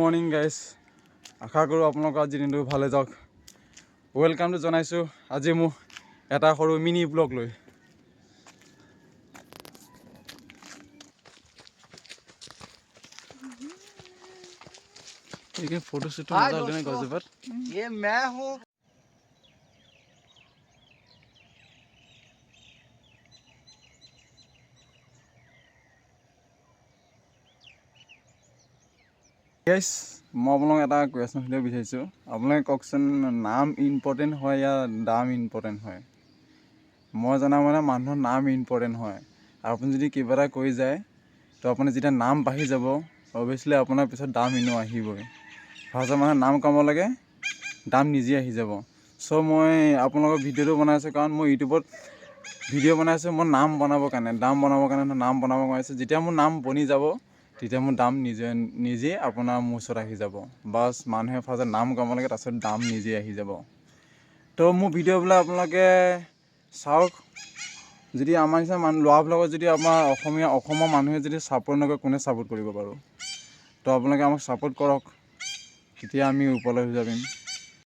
Morning guys, আশা কৰোঁ আপোনালোকৰ আজি দিনটো ভালে যাওক। ৱেলকামটো জনাইছোঁ আজি মোৰ এটা সৰু মিনি ব্লগ লৈ। ফটোশ্বুটটো মজা হ'লে গছজোপাত। গাইজ, মই আপোনালোকক এটা কুৱেশ্যন সুধিব বিচাৰিছোঁ। আপোনালোকে কওকচোন, নাম ইম্পৰ্টেণ্ট হয় या দাম ইম্পৰ্টেণ্ট হয়? মই জনা মানে মানুহৰ নাম ইম্পৰ্টেণ্ট হয়। আৰু আপুনি যদি কিবা এটা কৰি যায়, তো আপোনাৰ যেতিয়া নাম বাঢ়ি যাব, অভিয়াছলি আপোনাৰ পিছত দাম এনেও আহিবই। ফাৰ্ষ্টত মানুহে নাম কামাব লাগে, দাম নিজে আহি যাব। চ' মই আপোনালোকৰ ভিডিঅ'টো বনাই আছোঁ কাৰণ মই ইউটিউবত ভিডিঅ' বনাই আছোঁ মই নাম বনাবৰ কাৰণে, দাম বনাবৰ কাৰণে নাম বনাব পাৰিছোঁ। যেতিয়া মোৰ নাম বনি যাব, তেতিয়া মোৰ দাম নিজে আপোনাৰ মোৰ ওচৰত আহি যাব। বাছ মানুহে ফাৰ্ষ্টত নাম কামাব লাগে, তাৰপিছত দাম নিজে আহি যাব। তো মোৰ ভিডিঅ'বিলাক আপোনালোকে চাওক। যদি আমাৰ নিচিনা ল'ৰাবিলাকক যদি আমাৰ অসমৰ মানুহে যদি ছাপোৰ্ট নকৰে, কোনে ছাপোৰ্ট কৰিব বাৰু? তো আপোনালোকে আমাক ছাপোৰ্ট কৰক, তেতিয়া আমি ওপৰলৈ যাবিম।